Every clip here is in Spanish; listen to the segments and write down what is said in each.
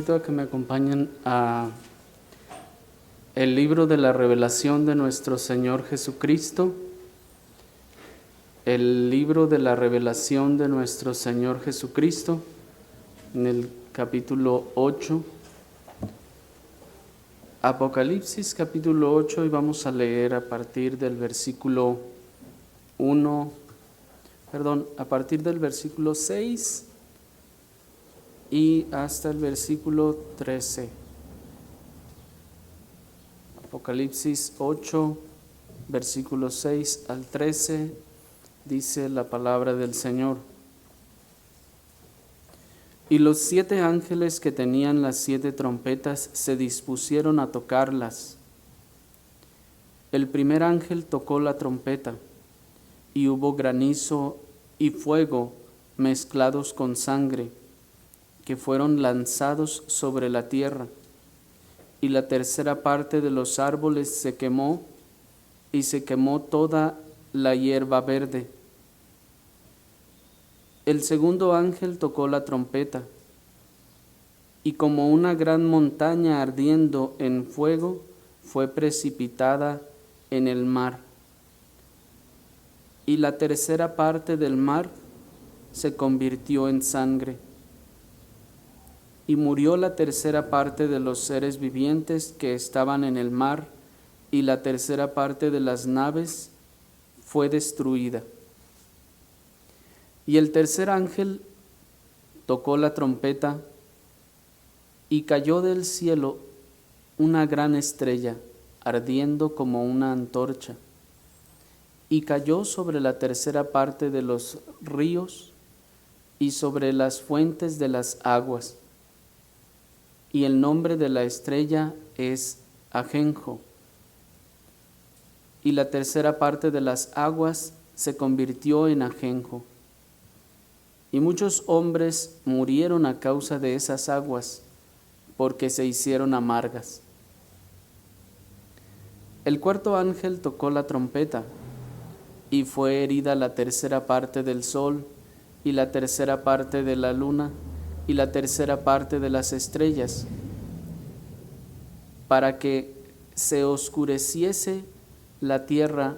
invito a que me acompañen a el libro de la revelación de nuestro Señor Jesucristo. El libro de la revelación de nuestro Señor Jesucristo, en el capítulo 8. Apocalipsis capítulo 8, y vamos a leer a partir del versículo 6 y hasta el versículo 13. Apocalipsis 8, versículos 6 al 13, dice la palabra del Señor. Y los 7 ángeles que tenían las 7 trompetas se dispusieron a tocarlas. El primer ángel tocó la trompeta, y hubo granizo y fuego mezclados con sangre, que fueron lanzados sobre la tierra, y la tercera parte de los árboles se quemó, y se quemó toda la hierba verde. El segundo ángel tocó la trompeta, y como una gran montaña ardiendo en fuego, fue precipitada en el mar. Y la tercera parte del mar se convirtió en sangre. Y murió la tercera parte de los seres vivientes que estaban en el mar, y la tercera parte de las naves fue destruida. Y el tercer ángel tocó la trompeta, y cayó del cielo una gran estrella, ardiendo como una antorcha, y cayó sobre la tercera parte de los ríos y sobre las fuentes de las aguas. Y el nombre de la estrella es Ajenjo. Y la tercera parte de las aguas se convirtió en ajenjo. Y muchos hombres murieron a causa de esas aguas, porque se hicieron amargas. El cuarto ángel tocó la trompeta, y fue herida la tercera parte del sol, y la tercera parte de la luna, y la tercera parte de las estrellas, para que se oscureciese la tercera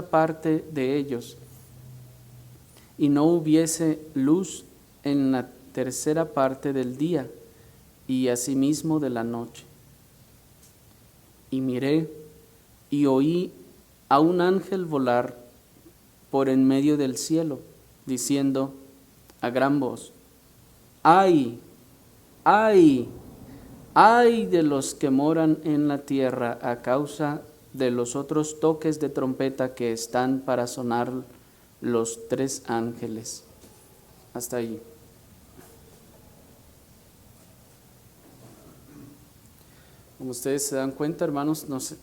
parte de ellos, y no hubiese luz en la tercera parte del día, y asimismo de la noche. Y miré y oí a un ángel volar por en medio del cielo, diciendo a gran voz: ¡Ay! ¡Ay! ¡Ay de los que moran en la tierra a causa de los otros toques de trompeta que están para sonar los 3 ángeles! Hasta ahí. Como ustedes se dan cuenta, hermanos, nos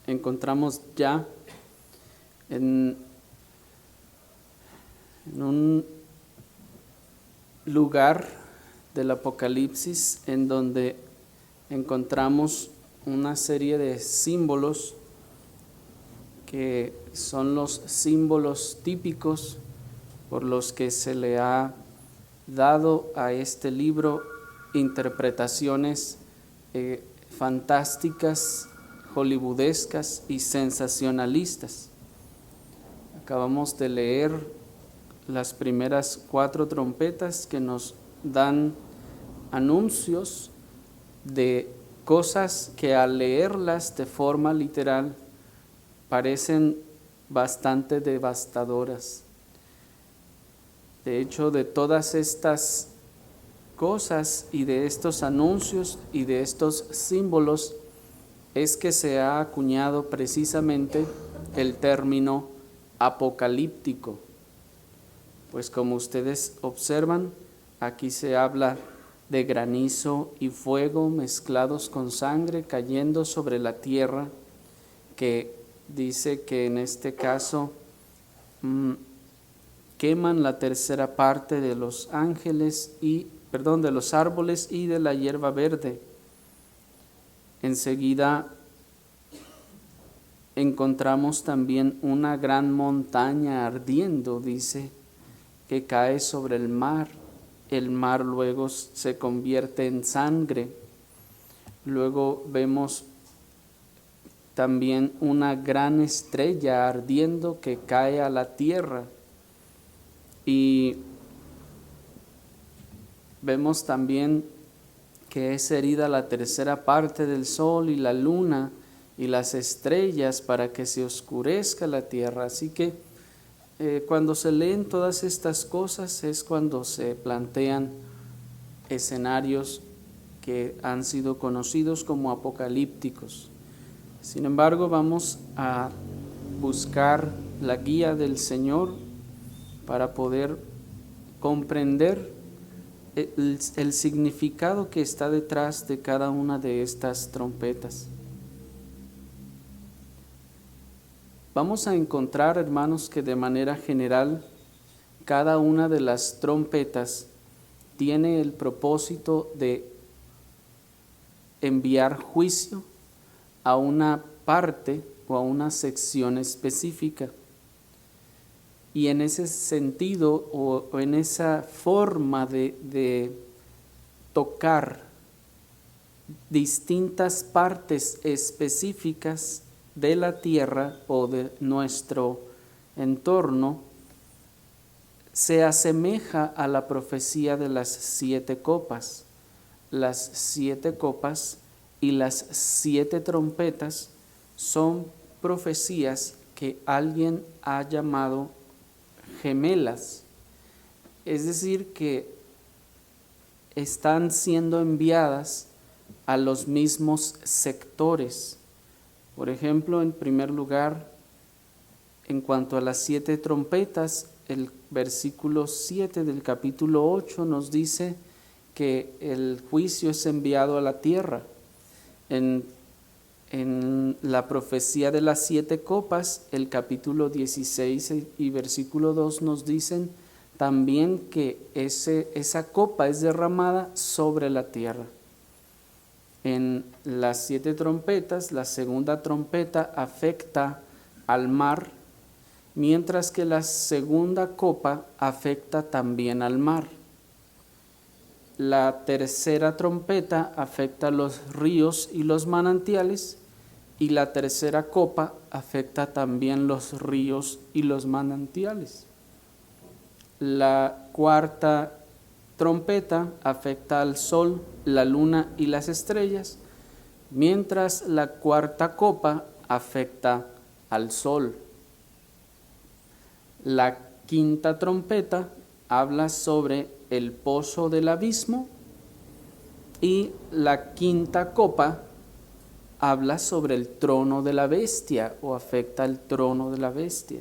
encontramos ya en un lugar del Apocalipsis en donde encontramos una serie de símbolos que son los símbolos típicos por los que se le ha dado a este libro interpretaciones fantásticas, hollywoodescas y sensacionalistas. Acabamos de leer las primeras 4 trompetas que nos dan anuncios de cosas que al leerlas de forma literal parecen bastante devastadoras. De hecho, de todas estas cosas y de estos anuncios y de estos símbolos es que se ha acuñado precisamente el término apocalíptico. Pues como ustedes observan, aquí se habla de granizo y fuego mezclados con sangre cayendo sobre la tierra, que dice que en este caso queman la tercera parte de los de los árboles y de la hierba verde. Enseguida encontramos también una gran montaña ardiendo, dice, que cae sobre el mar luego se convierte en sangre. Luego vemos también una gran estrella ardiendo que cae a la tierra. Y vemos también que es herida la tercera parte del sol y la luna y las estrellas para que se oscurezca la tierra. Así que cuando se leen todas estas cosas es cuando se plantean escenarios que han sido conocidos como apocalípticos. Sin embargo, vamos a buscar la guía del Señor para poder comprender el significado que está detrás de cada una de estas trompetas. Vamos a encontrar, hermanos, que de manera general cada una de las trompetas tiene el propósito de enviar juicio a una parte o a una sección específica. Y en ese sentido o en esa forma de tocar distintas partes específicas de la tierra o de nuestro entorno, se asemeja a la profecía de las 7 copas. Las 7 copas y las 7 trompetas son profecías que alguien ha llamado gemelas, es decir, que están siendo enviadas a los mismos sectores. Por ejemplo, en primer lugar, en cuanto a las 7 trompetas, el versículo 7 del capítulo 8 nos dice que el juicio es enviado a la tierra. En la profecía de las 7 copas, el capítulo 16 y versículo 2 nos dicen también que esa copa es derramada sobre la tierra. En las 7 trompetas, la segunda trompeta afecta al mar, mientras que la segunda copa afecta también al mar. La tercera trompeta afecta a los ríos y los manantiales, y la tercera copa afecta también los ríos y los manantiales. La cuarta trompeta afecta al sol, la luna y las estrellas, mientras la cuarta copa afecta al sol. La quinta trompeta habla sobre el pozo del abismo y la quinta copa habla sobre el trono de la bestia o afecta al trono de la bestia.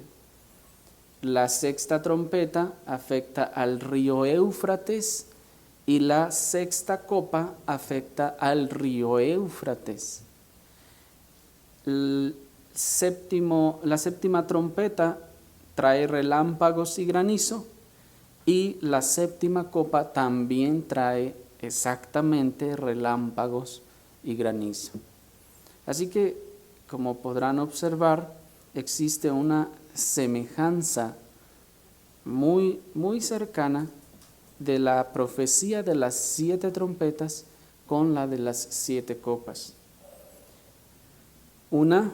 La sexta trompeta afecta al río Éufrates y la sexta copa afecta al río Éufrates. La séptima trompeta trae relámpagos y granizo, y la séptima copa también trae exactamente relámpagos y granizo. Así que, como podrán observar, existe una semejanza muy, muy cercana de la profecía de las 7 trompetas con la de las 7 copas. Una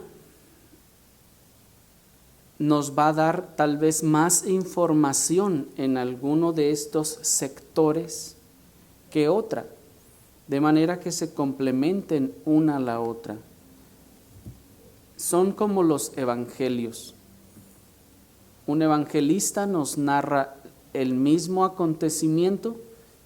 nos va a dar tal vez más información en alguno de estos sectores que otra, de manera que se complementen una a la otra. Son como los evangelios. Un evangelista nos narra el mismo acontecimiento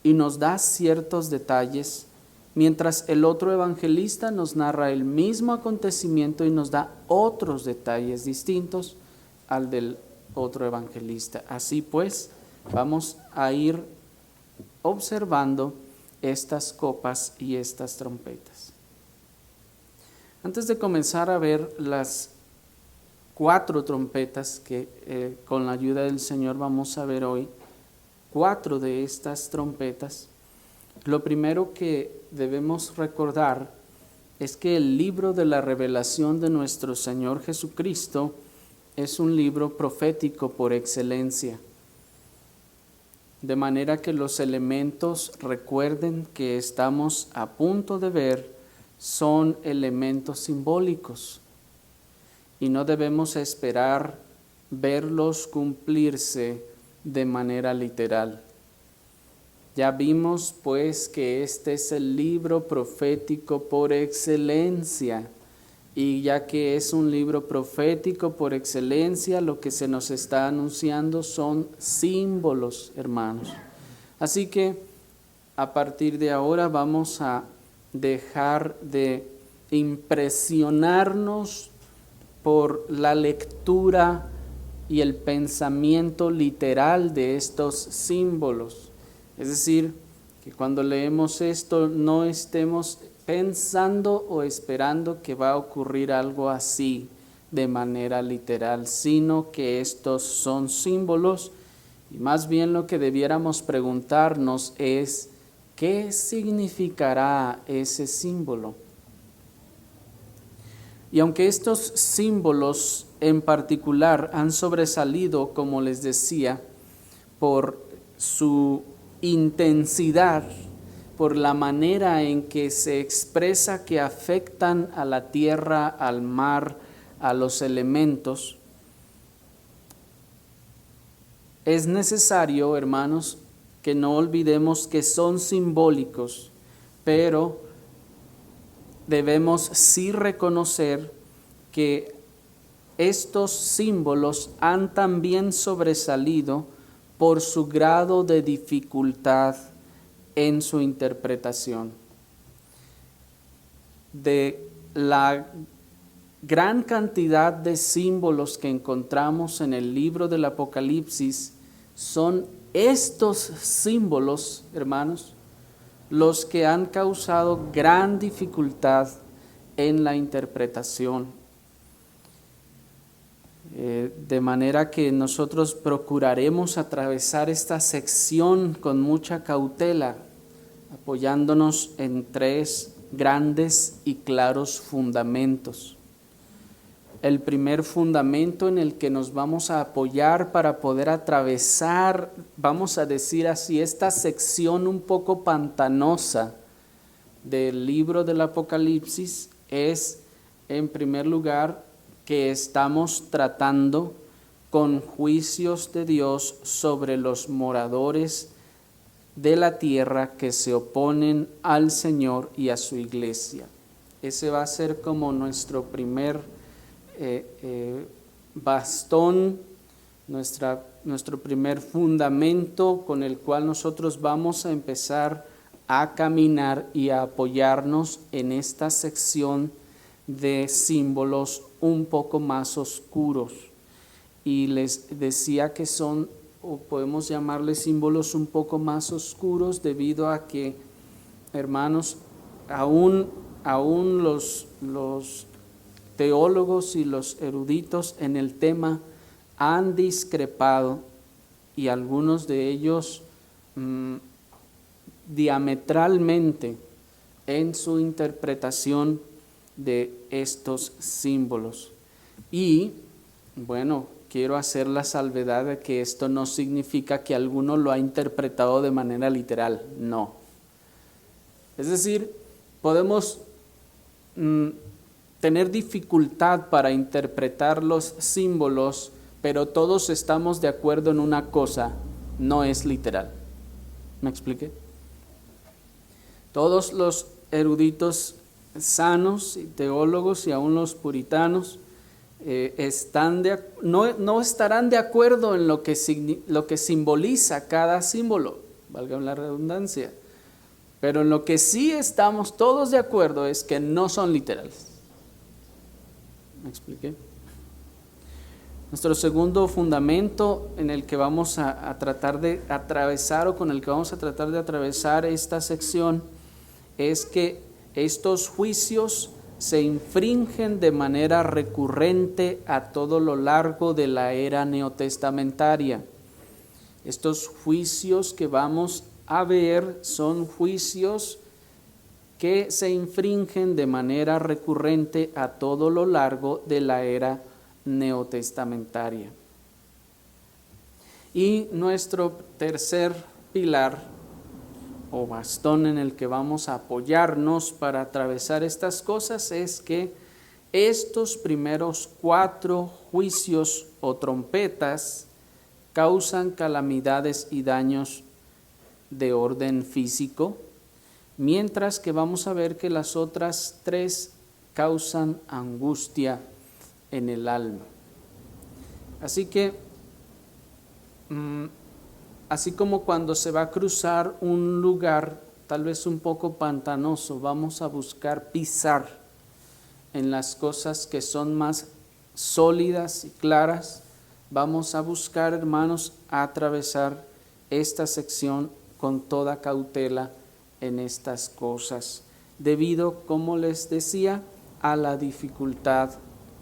y nos da ciertos detalles, mientras el otro evangelista nos narra el mismo acontecimiento y nos da otros detalles distintos al del otro evangelista. Así pues, vamos a ir observando estas copas y estas trompetas. Antes de comenzar a ver las 4 trompetas que con la ayuda del Señor vamos a ver hoy, 4 de estas trompetas, lo primero que debemos recordar es que el libro de la revelación de nuestro Señor Jesucristo es un libro profético por excelencia. de manera que los elementos, recuerden que estamos a punto de ver, son elementos simbólicos y no debemos esperar verlos cumplirse de manera literal. Ya vimos pues que este es el libro profético por excelencia, y ya que es un libro profético por excelencia, lo que se nos está anunciando son símbolos, hermanos. Así que a partir de ahora vamos a dejar de impresionarnos por la lectura y el pensamiento literal de estos símbolos. Es decir, que cuando leemos esto no estemos pensando o esperando que va a ocurrir algo así de manera literal, sino que estos son símbolos, y más bien lo que debiéramos preguntarnos es, ¿qué significará ese símbolo? Y aunque estos símbolos en particular han sobresalido, como les decía, por su intensidad, por la manera en que se expresa que afectan a la tierra, al mar, a los elementos, es necesario, hermanos, que no olvidemos que son simbólicos, pero debemos sí reconocer que estos símbolos han también sobresalido por su grado de dificultad en su interpretación. De la gran cantidad de símbolos que encontramos en el libro del Apocalipsis, son estos símbolos, hermanos, los que han causado gran dificultad en la interpretación. De manera que nosotros procuraremos atravesar esta sección con mucha cautela, apoyándonos en 3 grandes y claros fundamentos. El primer fundamento en el que nos vamos a apoyar para poder atravesar, vamos a decir así, esta sección un poco pantanosa del libro del Apocalipsis es, en primer lugar, que estamos tratando con juicios de Dios sobre los moradores de la tierra que se oponen al Señor y a su iglesia. Ese va a ser como nuestro primer bastón, nuestro primer fundamento con el cual nosotros vamos a empezar a caminar y a apoyarnos en esta sección de símbolos un poco más oscuros. Y les decía que son, o podemos llamarles símbolos un poco más oscuros, debido a que, hermanos, aún los teólogos y los eruditos en el tema han discrepado, y algunos de ellos diametralmente en su interpretación de estos símbolos. Y bueno, quiero hacer la salvedad de que esto no significa que alguno lo ha interpretado de manera literal, no. Es decir, podemos tener dificultad para interpretar los símbolos, pero todos estamos de acuerdo en una cosa: no es literal. ¿Me expliqué? Todos los eruditos sanos y teólogos, y aún los puritanos, no estarán de acuerdo en lo que simboliza cada símbolo, valga la redundancia, pero en lo que sí estamos todos de acuerdo es que no son literales. ¿Me expliqué? Nuestro segundo fundamento en el que vamos a tratar de atravesar, o con el que vamos a tratar de atravesar esta sección, es que estos juicios se infringen de manera recurrente a todo lo largo de la era neotestamentaria. Estos juicios que vamos a ver son juicios que se infringen de manera recurrente a todo lo largo de la era neotestamentaria. Y nuestro tercer pilar o bastón en el que vamos a apoyarnos para atravesar estas cosas es que estos primeros 4 juicios o trompetas causan calamidades y daños de orden físico, mientras que vamos a ver que las otras 3 causan angustia en el alma. Así que, así como cuando se va a cruzar un lugar tal vez un poco pantanoso, vamos a buscar pisar en las cosas que son más sólidas y claras, vamos a buscar, hermanos, atravesar esta sección con toda cautela en estas cosas, debido, como les decía, a la dificultad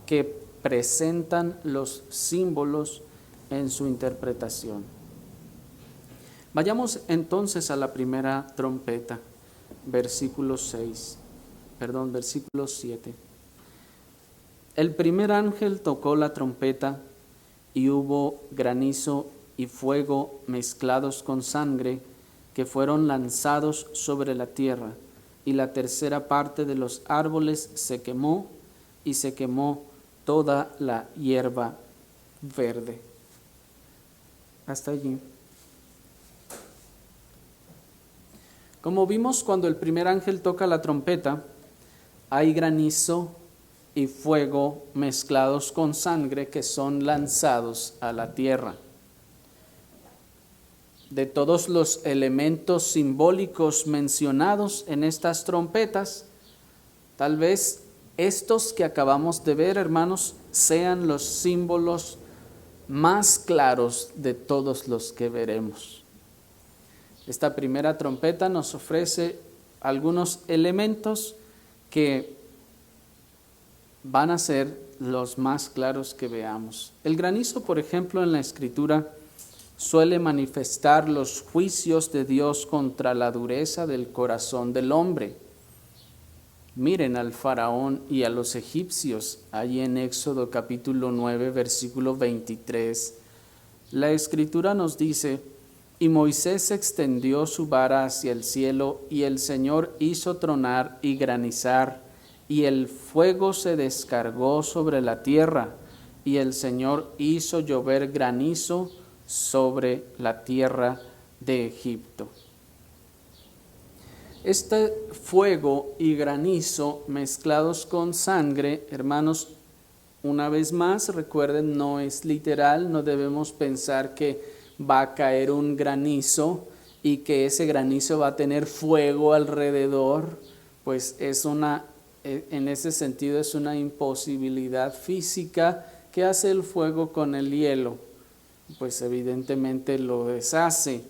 que presentan los símbolos en su interpretación. Vayamos entonces a la primera trompeta, versículo 7. El primer ángel tocó la trompeta y hubo granizo y fuego mezclados con sangre que fueron lanzados sobre la tierra, y la tercera parte de los árboles se quemó, y se quemó toda la hierba verde. Hasta allí. Como vimos, cuando el primer ángel toca la trompeta, hay granizo y fuego mezclados con sangre que son lanzados a la tierra. De todos los elementos simbólicos mencionados en estas trompetas, tal vez estos que acabamos de ver, hermanos, sean los símbolos más claros de todos los que veremos. Esta primera trompeta nos ofrece algunos elementos que van a ser los más claros que veamos. El granizo, por ejemplo, en la Escritura suele manifestar los juicios de Dios contra la dureza del corazón del hombre. Miren al faraón y a los egipcios, ahí en Éxodo capítulo 9, versículo 23. La Escritura nos dice: y Moisés extendió su vara hacia el cielo, y el Señor hizo tronar y granizar, y el fuego se descargó sobre la tierra, y el Señor hizo llover granizo sobre la tierra de Egipto. Este fuego y granizo mezclados con sangre, hermanos, una vez más, recuerden, no es literal, no debemos pensar que va a caer un granizo y que ese granizo va a tener fuego alrededor, pues en ese sentido es una imposibilidad física. ¿Qué hace el fuego con el hielo? Pues evidentemente lo deshace.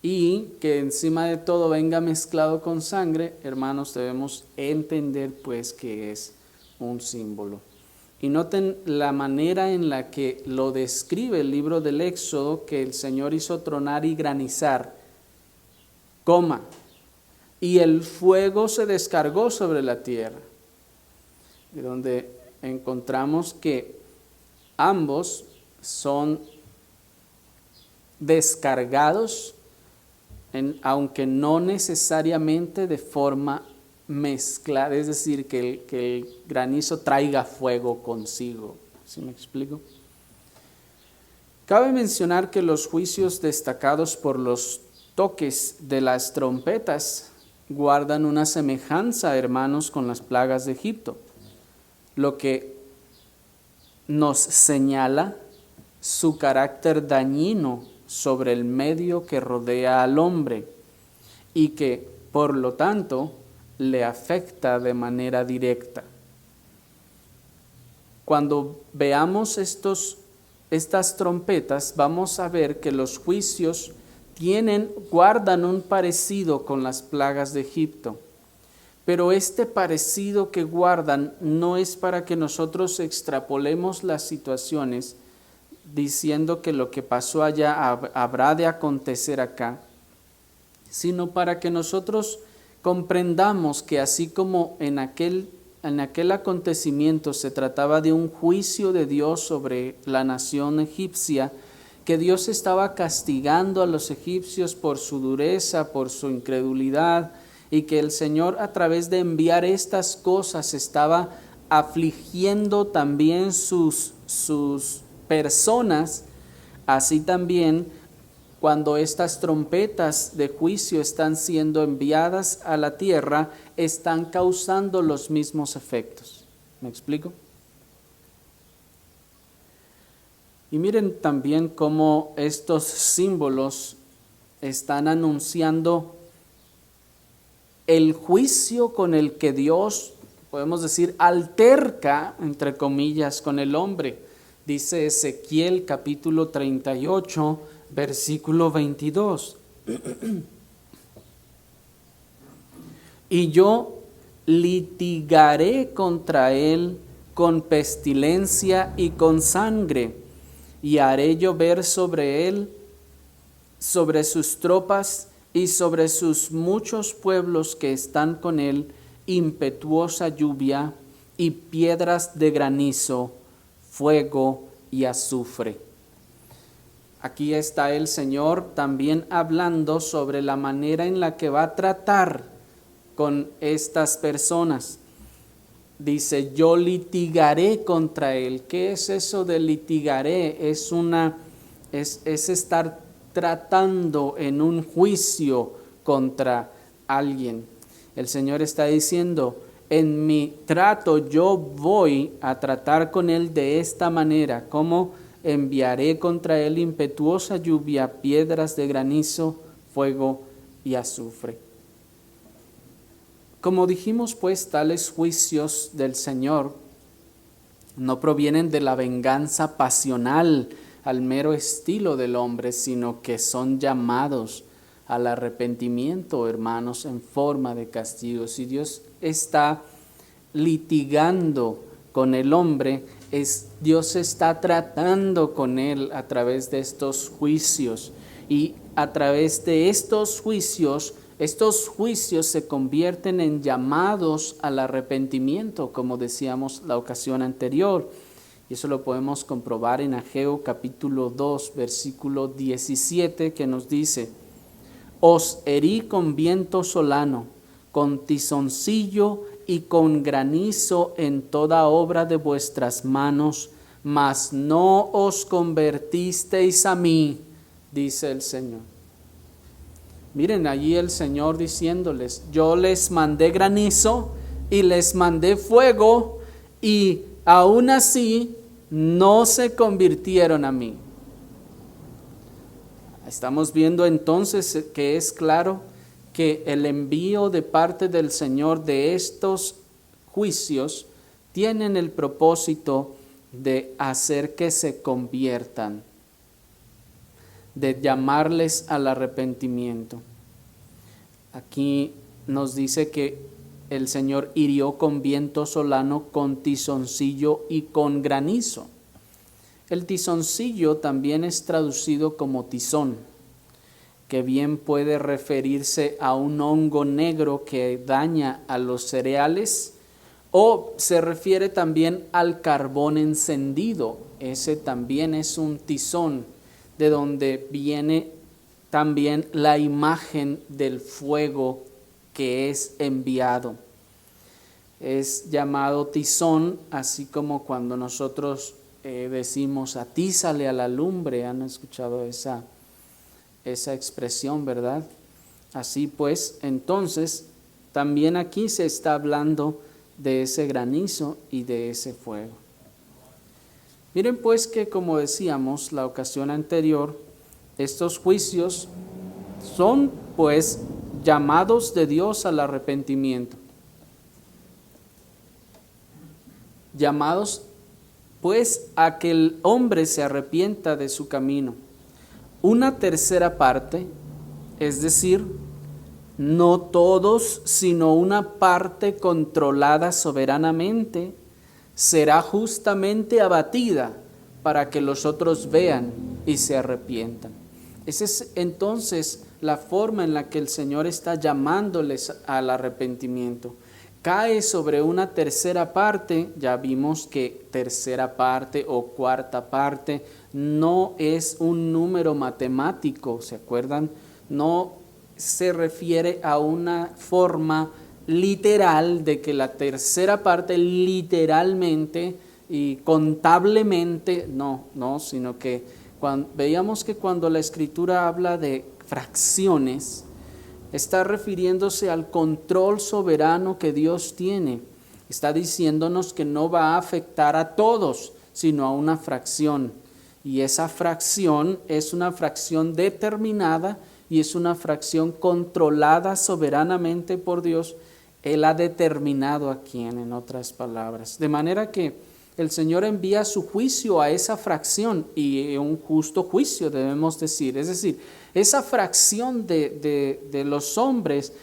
Y que encima de todo venga mezclado con sangre, hermanos, debemos entender pues que es un símbolo. Y noten la manera en la que lo describe el libro del Éxodo, que el Señor hizo tronar y granizar, y el fuego se descargó sobre la tierra, de donde encontramos que ambos son descargados, aunque no necesariamente de forma mezclada, es decir, que el granizo traiga fuego consigo. ¿Sí me explico? Cabe mencionar que los juicios destacados por los toques de las trompetas guardan una semejanza, hermanos, con las plagas de Egipto, lo que nos señala su carácter dañino sobre el medio que rodea al hombre y que, por lo tanto, le afecta de manera directa. Cuando veamos estas trompetas, vamos a ver que los juicios guardan un parecido con las plagas de Egipto. Pero este parecido que guardan no es para que nosotros extrapolemos las situaciones diciendo que lo que pasó allá habrá de acontecer acá, sino para que nosotros comprendamos que así como en aquel acontecimiento se trataba de un juicio de Dios sobre la nación egipcia, que Dios estaba castigando a los egipcios por su dureza, por su incredulidad, y que el Señor, a través de enviar estas cosas, estaba afligiendo también sus personas. Así también, cuando estas trompetas de juicio están siendo enviadas a la tierra, están causando los mismos efectos. ¿Me explico? Y miren también cómo estos símbolos están anunciando el juicio con el que Dios, podemos decir, alterca, entre comillas, con el hombre. Dice Ezequiel capítulo 38, versículo 22. Y yo litigaré contra él con pestilencia y con sangre, y haré llover sobre él, sobre sus tropas y sobre sus muchos pueblos que están con él, impetuosa lluvia y piedras de granizo, fuego y azufre. Aquí está el Señor también hablando sobre la manera en la que va a tratar con estas personas. Dice, yo litigaré contra él. ¿Qué es eso de litigaré? Es estar tratando en un juicio contra alguien. El Señor está diciendo, en mi trato yo voy a tratar con él de esta manera. ¿Cómo? Enviaré contra él impetuosa lluvia, piedras de granizo, fuego y azufre. Como dijimos, pues, tales juicios del Señor no provienen de la venganza pasional al mero estilo del hombre, sino que son llamados al arrepentimiento, hermanos, en forma de castigo. Si Dios está litigando con el hombre, Dios está tratando con él a través de estos juicios, y a través de estos juicios se convierten en llamados al arrepentimiento, como decíamos la ocasión anterior. Y eso lo podemos comprobar en Ageo capítulo 2, versículo 17, que nos dice, os herí con viento solano, con tizoncillo y con granizo en toda obra de vuestras manos, mas no os convertisteis a mí, dice el Señor. Miren allí el Señor diciéndoles, yo les mandé granizo y les mandé fuego, y aún así no se convirtieron a mí. Estamos viendo entonces que es claro que el envío de parte del Señor de estos juicios tienen el propósito de hacer que se conviertan, de llamarles al arrepentimiento. Aquí nos dice que el Señor hirió con viento solano, con tizoncillo y con granizo. El tizoncillo también es traducido como tizón, que bien puede referirse a un hongo negro que daña a los cereales, o se refiere también al carbón encendido. Ese también es un tizón, de donde viene también la imagen del fuego que es enviado. Es llamado tizón, así como cuando nosotros decimos atízale a la lumbre. Han escuchado esa expresión, ¿verdad? Así pues, entonces, también aquí se está hablando de ese granizo y de ese fuego. Miren pues que, como decíamos la ocasión anterior, estos juicios son pues llamados de Dios al arrepentimiento. Llamados pues a que el hombre se arrepienta de su camino. Una tercera parte, es decir, no todos, sino una parte controlada soberanamente, será justamente abatida para que los otros vean y se arrepientan. Esa es entonces la forma en la que el Señor está llamándoles al arrepentimiento. cae sobre una tercera parte. Ya vimos que tercera parte o cuarta parte no es un número matemático, ¿se acuerdan? No se refiere a una forma literal de que la tercera parte literalmente y contablemente, no, sino que veíamos que cuando la Escritura habla de fracciones, está refiriéndose al control soberano que Dios tiene. Está diciéndonos que no va a afectar a todos, sino a una fracción. Y esa fracción es una fracción determinada y es una fracción controlada soberanamente por Dios. Él ha determinado a quién, en otras palabras. De manera que el Señor envía su juicio a esa fracción, y un justo juicio debemos decir. Es decir, esa fracción de los hombres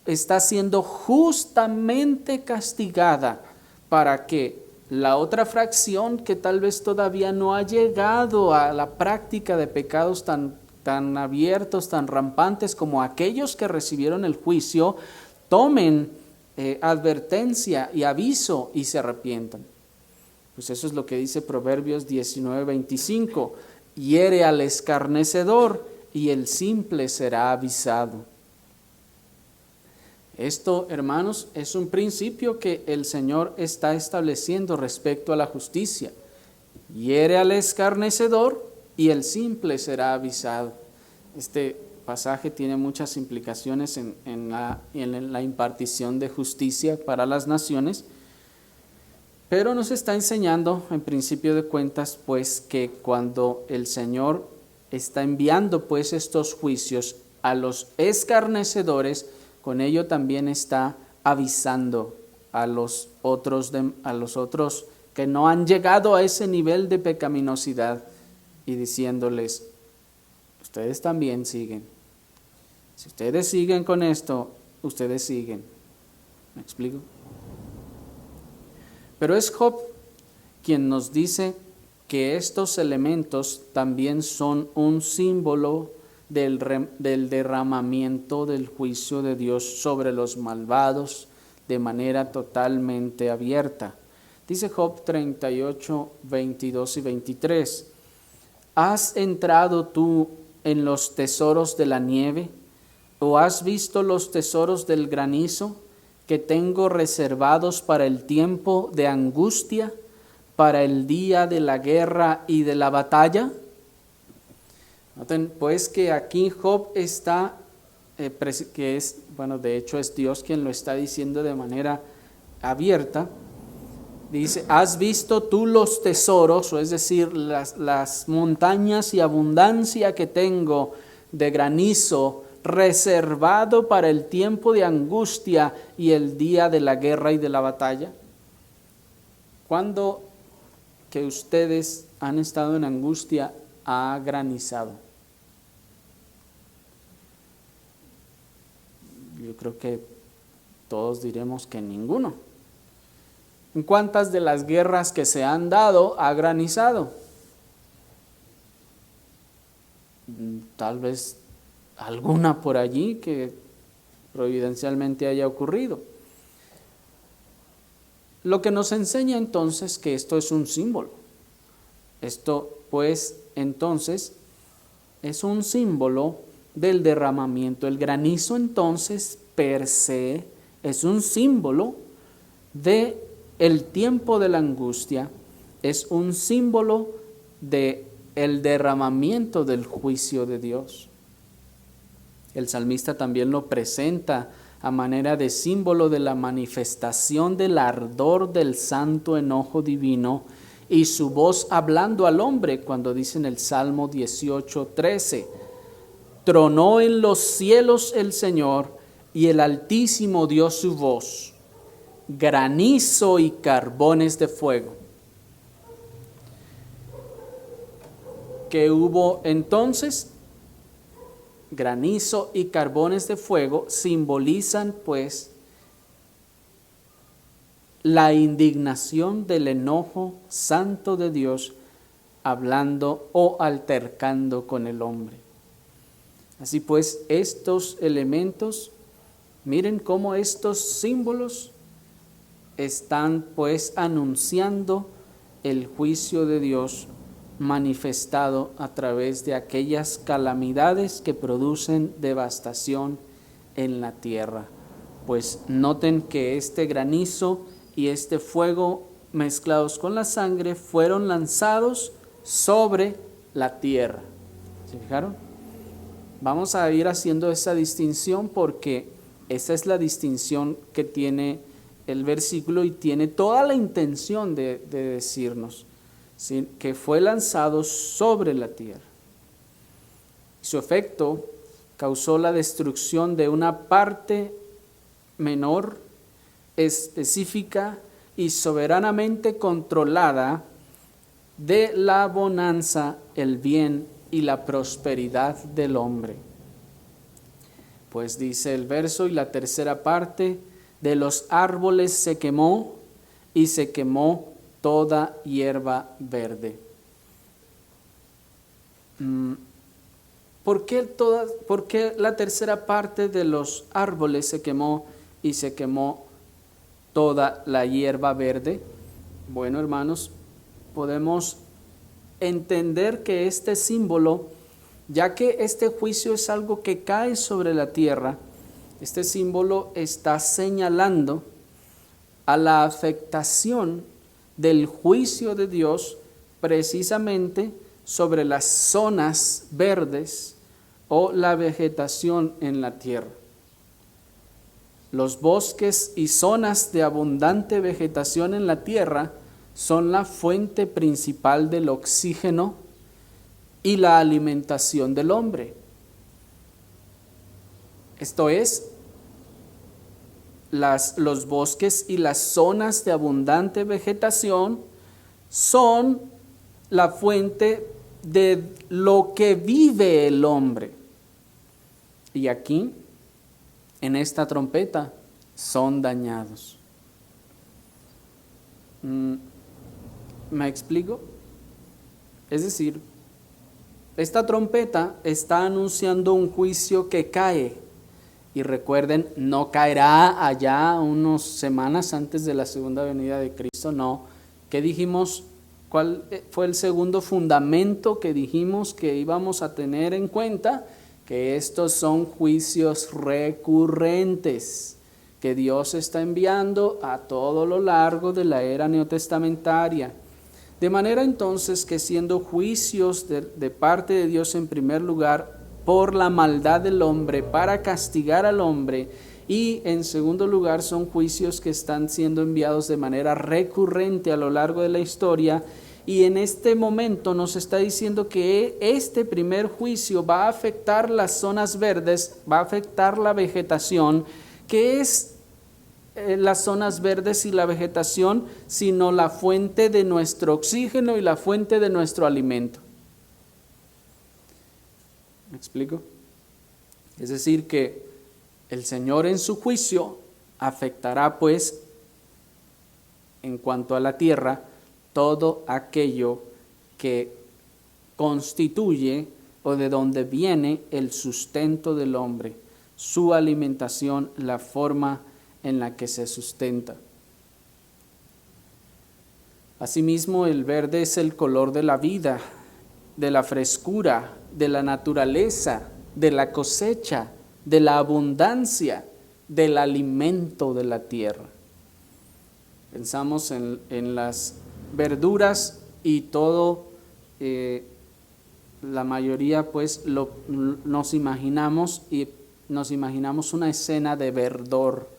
está siendo justamente castigada para que la otra fracción, que tal vez todavía no ha llegado a la práctica de pecados tan abiertos, tan rampantes como aquellos que recibieron el juicio, tomen advertencia y aviso y se arrepientan. Pues eso es lo que dice Proverbios 19:25. Hiere al escarnecedor y el simple será avisado. Esto, hermanos, es un principio que el Señor está estableciendo respecto a la justicia. Hiere al escarnecedor y el simple será avisado. Este pasaje tiene muchas implicaciones en la impartición de justicia para las naciones, pero nos está enseñando, en principio de cuentas, pues que cuando el Señor está enviando pues estos juicios a los escarnecedores, con ello también está avisando a los otros que no han llegado a ese nivel de pecaminosidad y diciéndoles: ustedes también siguen. Si ustedes siguen con esto, ustedes siguen. ¿Me explico? Pero es Job quien nos dice que estos elementos también son un símbolo del derramamiento del juicio de Dios sobre los malvados de manera totalmente abierta. Dice Job 38, 22 y 23. ¿Has entrado tú en los tesoros de la nieve? ¿O has visto los tesoros del granizo que tengo reservados para el tiempo de angustia, para el día de la guerra y de la batalla? Noten pues que aquí Job está, de hecho es Dios quien lo está diciendo de manera abierta. Dice: ¿has visto tú los tesoros, o es decir, las montañas y abundancia que tengo de granizo reservado para el tiempo de angustia y el día de la guerra y de la batalla? ¿Cuándo que ustedes han estado en angustia ha granizado? Yo creo que todos diremos que ninguno. ¿En cuántas de las guerras que se han dado ha granizado? Tal vez alguna por allí que providencialmente haya ocurrido. Lo que nos enseña entonces que esto es un símbolo. Esto pues entonces es un símbolo del derramamiento. El granizo entonces per se es un símbolo de el tiempo de la angustia, es un símbolo de el derramamiento del juicio de Dios. El salmista también lo presenta a manera de símbolo de la manifestación del ardor del santo enojo divino y su voz hablando al hombre, cuando dice en el Salmo 18:13, tronó en los cielos el Señor y el Altísimo dio su voz, granizo y carbones de fuego. ¿Qué hubo entonces? Granizo y carbones de fuego simbolizan pues la indignación del enojo santo de Dios hablando o altercando con el hombre. Así pues, estos elementos, miren cómo estos símbolos están pues anunciando el juicio de Dios manifestado a través de aquellas calamidades que producen devastación en la tierra. Pues noten que este granizo y este fuego mezclados con la sangre fueron lanzados sobre la tierra. ¿Se fijaron? Vamos a ir haciendo esa distinción porque esa es la distinción que tiene el versículo y tiene toda la intención de decirnos, ¿sí?, que fue lanzado sobre la tierra. Su efecto causó la destrucción de una parte menor, específica y soberanamente controlada de la bonanza, el bien y la prosperidad del hombre. Pues dice el verso, y la tercera parte de los árboles se quemó, y se quemó toda hierba verde. ¿Por qué la tercera parte de los árboles se quemó y se quemó toda la hierba verde? Bueno, hermanos, podemos entender que este símbolo, ya que este juicio es algo que cae sobre la tierra, este símbolo está señalando a la afectación del juicio de Dios precisamente sobre las zonas verdes o la vegetación en la tierra. Los bosques y zonas de abundante vegetación en la tierra son la fuente principal del oxígeno y la alimentación del hombre. Esto es, los bosques y las zonas de abundante vegetación son la fuente de lo que vive el hombre. Y aquí, en esta trompeta, son dañados. ¿Me explico? Es decir, esta trompeta está anunciando un juicio que cae. Y recuerden, no caerá allá unas semanas antes de la segunda venida de Cristo, no. ¿Qué dijimos? ¿Cuál fue el segundo fundamento que dijimos que íbamos a tener en cuenta? Que estos son juicios recurrentes que Dios está enviando a todo lo largo de la era neotestamentaria. De manera entonces que siendo juicios de parte de Dios en primer lugar por la maldad del hombre, para castigar al hombre, y en segundo lugar son juicios que están siendo enviados de manera recurrente a lo largo de la historia, y en este momento nos está diciendo que este primer juicio va a afectar las zonas verdes, va a afectar la vegetación. ¿Qué es las zonas verdes y la vegetación, sino la fuente de nuestro oxígeno y la fuente de nuestro alimento? ¿Me explico? Es decir, que el Señor en su juicio afectará pues en cuanto a la tierra todo aquello que constituye o de donde viene el sustento del hombre, su alimentación, la forma en la que se sustenta. Asimismo, el verde es el color de la vida, de la frescura, de la naturaleza, de la cosecha, de la abundancia, del alimento de la tierra. Pensamos en las verduras y todo, la mayoría pues nos imaginamos una escena de verdor.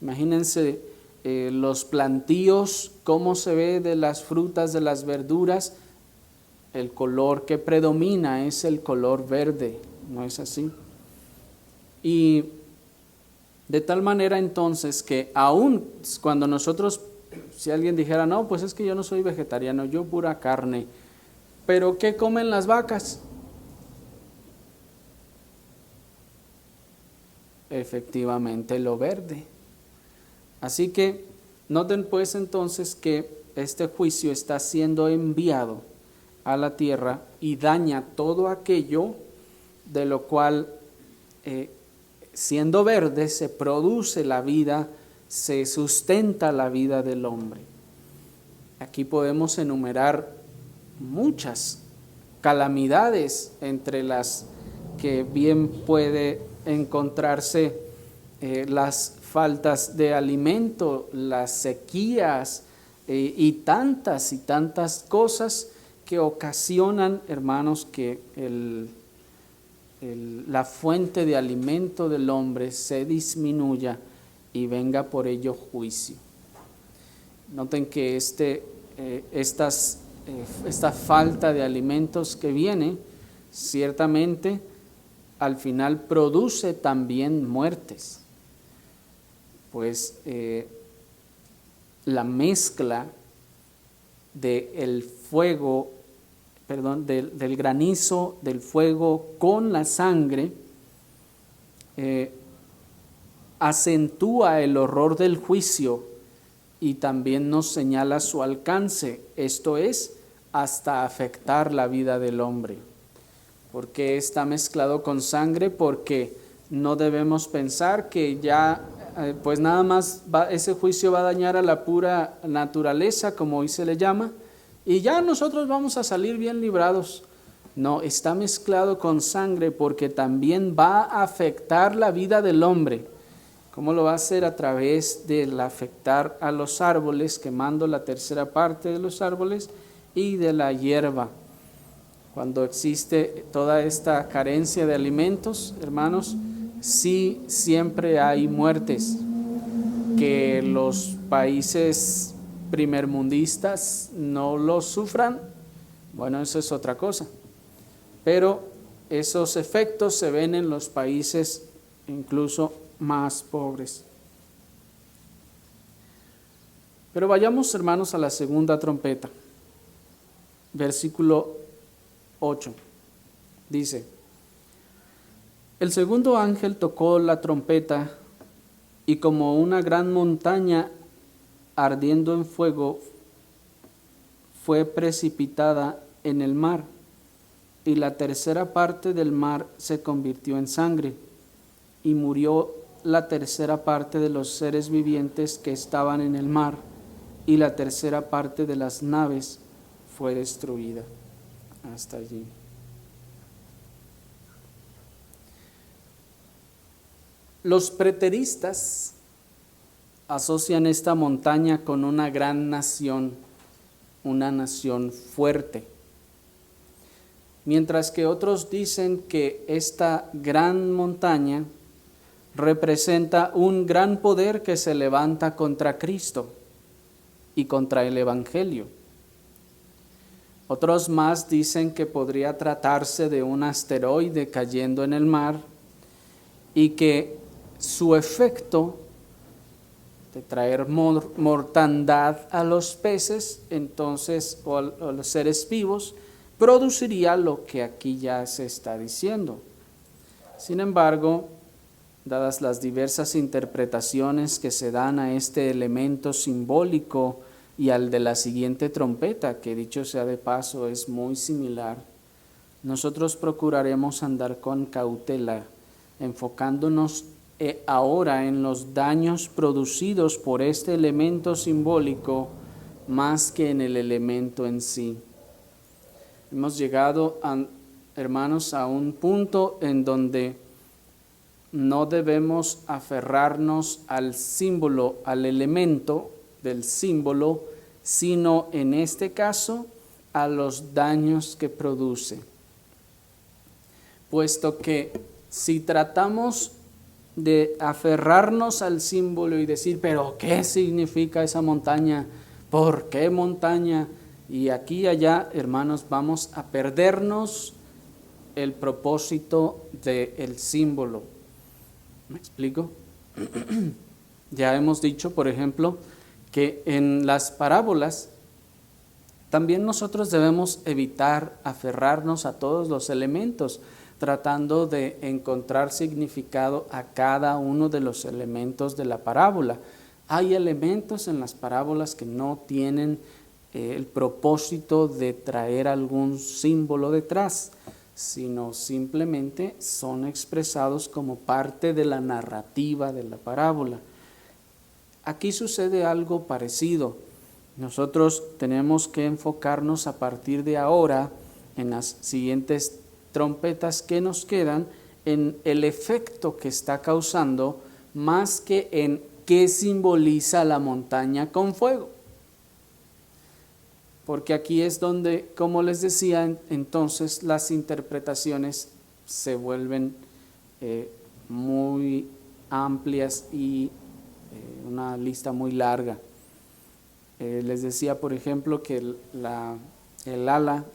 Imagínense los plantíos, cómo se ve de las frutas, de las verduras. El color que predomina es el color verde, ¿no es así? Y de tal manera entonces que aún cuando nosotros, si alguien dijera, no, pues es que yo no soy vegetariano, yo pura carne, pero ¿qué comen las vacas? Efectivamente, lo verde. Así que noten pues entonces que este juicio está siendo enviado a la tierra y daña todo aquello de lo cual siendo verde se produce la vida, se sustenta la vida del hombre. Aquí podemos enumerar muchas calamidades, entre las que bien puede encontrarse las faltas de alimento, las sequías y tantas cosas que ocasionan, hermanos, que la fuente de alimento del hombre se disminuya y venga por ello juicio. Noten que esta falta de alimentos que viene, ciertamente al final produce también muertes, pues la mezcla del granizo, del fuego con la sangre, acentúa el horror del juicio y también nos señala su alcance, esto es, hasta afectar la vida del hombre. ¿Por qué está mezclado con sangre? Porque no debemos pensar que ya, pues nada más ese juicio va a dañar a la pura naturaleza, como hoy se le llama, y ya nosotros vamos a salir bien librados. No, está mezclado con sangre porque también va a afectar la vida del hombre. ¿Cómo lo va a hacer? A través del afectar a los árboles, quemando la tercera parte de los árboles y de la hierba. Cuando existe toda esta carencia de alimentos, hermanos, sí siempre hay muertes. Que los países primermundistas no lo sufran, bueno, eso es otra cosa. Pero esos efectos se ven en los países incluso más pobres. Pero vayamos, hermanos, a la segunda trompeta. Versículo 8. Dice: el segundo ángel tocó la trompeta, y como una gran montaña ardiendo en fuego fue precipitada en el mar, y la tercera parte del mar se convirtió en sangre, y murió la tercera parte de los seres vivientes que estaban en el mar, y la tercera parte de las naves fue destruida. Hasta allí. Los preteristas asocian esta montaña con una gran nación, una nación fuerte, mientras que otros dicen que esta gran montaña representa un gran poder que se levanta contra Cristo y contra el Evangelio. Otros más dicen que podría tratarse de un asteroide cayendo en el mar y que su efecto de traer mortandad a los peces, entonces, o a los seres vivos, produciría lo que aquí ya se está diciendo. Sin embargo, dadas las diversas interpretaciones que se dan a este elemento simbólico y al de la siguiente trompeta, que dicho sea de paso es muy similar, nosotros procuraremos andar con cautela, enfocándonos ahora en los daños producidos por este elemento simbólico más que en el elemento en sí. Hemos llegado, hermanos, a un punto en donde no debemos aferrarnos al símbolo, al elemento del símbolo, sino en este caso a los daños que produce. Puesto que si tratamos de aferrarnos al símbolo y decir, pero ¿qué significa esa montaña? ¿Por qué montaña? Y aquí y allá, hermanos, vamos a perdernos el propósito del símbolo. ¿Me explico? Ya hemos dicho, por ejemplo, que en las parábolas también nosotros debemos evitar aferrarnos a todos los elementos, tratando de encontrar significado a cada uno de los elementos de la parábola. Hay elementos en las parábolas que no tienen el propósito de traer algún símbolo detrás, sino simplemente son expresados como parte de la narrativa de la parábola. aquí sucede algo parecido. Nosotros tenemos que enfocarnos a partir de ahora en las siguientes trompetas que nos quedan, en el efecto que está causando, más que en qué simboliza la montaña con fuego. Porque aquí es donde, como les decía, entonces las interpretaciones se vuelven muy amplias y una lista muy larga. Les decía, por ejemplo, que el ala,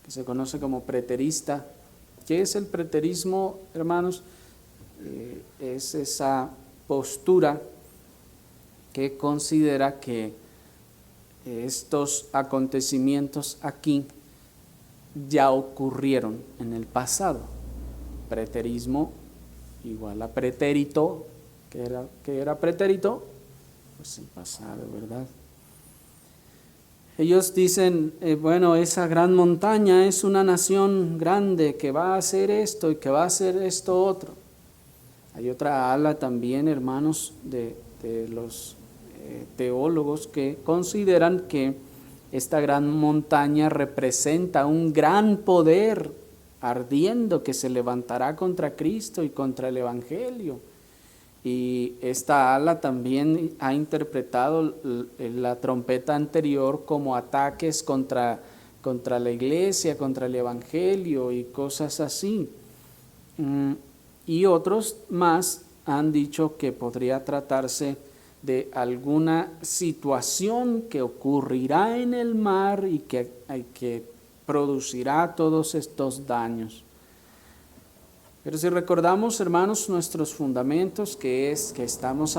que se conoce como preterista. ¿Qué es el preterismo, hermanos? Es esa postura que considera que estos acontecimientos aquí ya ocurrieron en el pasado. Preterismo igual a pretérito, que era pretérito, pues el pasado, ¿verdad? Ellos dicen, bueno, esa gran montaña es una nación grande que va a hacer esto y que va a hacer esto otro. Hay otra ala también, hermanos, de los teólogos que consideran que esta gran montaña representa un gran poder ardiendo que se levantará contra Cristo y contra el Evangelio. Y esta ala también ha interpretado la trompeta anterior como ataques contra la iglesia, contra el Evangelio y cosas así. Y otros más han dicho que podría tratarse de alguna situación que ocurrirá en el mar y que producirá todos estos daños. Pero si recordamos, hermanos, nuestros fundamentos, que es que estamos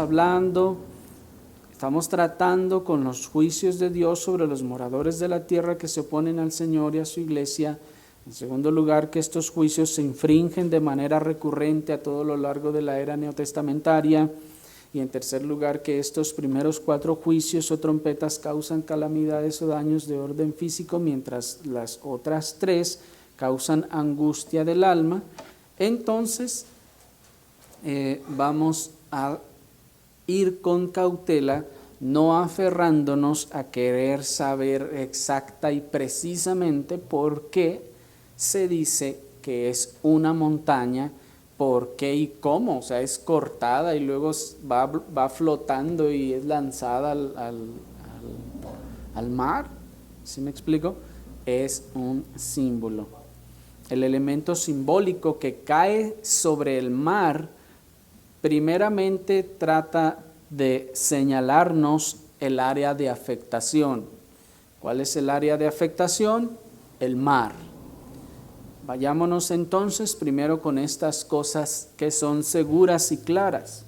tratando con los juicios de Dios sobre los moradores de la tierra que se oponen al Señor y a su iglesia. En segundo lugar, que estos juicios se infringen de manera recurrente a todo lo largo de la era neotestamentaria. Y en tercer lugar, que estos primeros 4 juicios o trompetas causan calamidades o daños de orden físico, mientras las otras 3 causan angustia del alma. Entonces, vamos a ir con cautela, no aferrándonos a querer saber exacta y precisamente por qué se dice que es una montaña, por qué y cómo, o sea, es cortada y luego va flotando y es lanzada al mar. ¿Sí me explico? Es un símbolo. El elemento simbólico que cae sobre el mar primeramente trata de señalarnos el área de afectación. ¿Cuál es el área de afectación? El mar. Vayámonos entonces primero con estas cosas que son seguras y claras.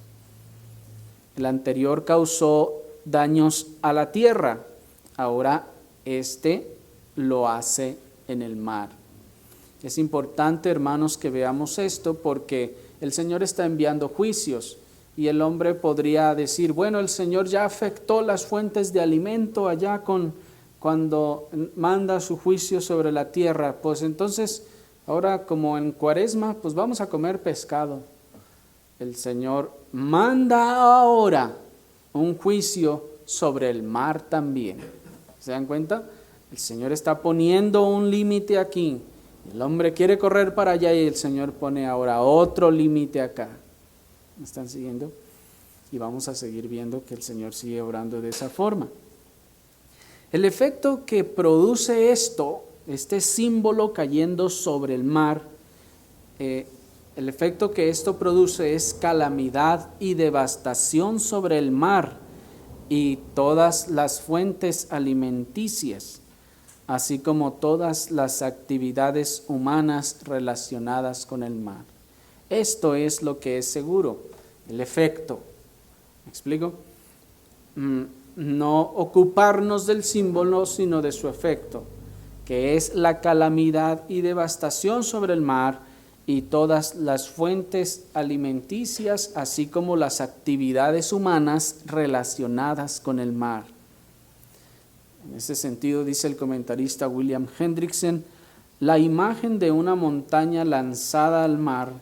El anterior causó daños a la tierra, ahora este lo hace en el mar. Es importante, hermanos, que veamos esto porque el Señor está enviando juicios y el hombre podría decir, bueno, el Señor ya afectó las fuentes de alimento allá cuando manda su juicio sobre la tierra, pues entonces ahora como en Cuaresma, pues vamos a comer pescado. El Señor manda ahora un juicio sobre el mar también. ¿Se dan cuenta? El Señor está poniendo un límite aquí. El hombre quiere correr para allá y el Señor pone ahora otro límite acá. ¿Me están siguiendo? Y vamos a seguir viendo que el Señor sigue obrando de esa forma. El efecto que produce esto, este símbolo cayendo sobre el mar, el efecto que esto produce es calamidad y devastación sobre el mar y todas las fuentes alimenticias, así como todas las actividades humanas relacionadas con el mar. Esto es lo que es seguro, el efecto. ¿Me explico? No ocuparnos del símbolo, sino de su efecto, que es la calamidad y devastación sobre el mar y todas las fuentes alimenticias, así como las actividades humanas relacionadas con el mar. En ese sentido, dice el comentarista William Hendrickson, la imagen de una montaña lanzada al mar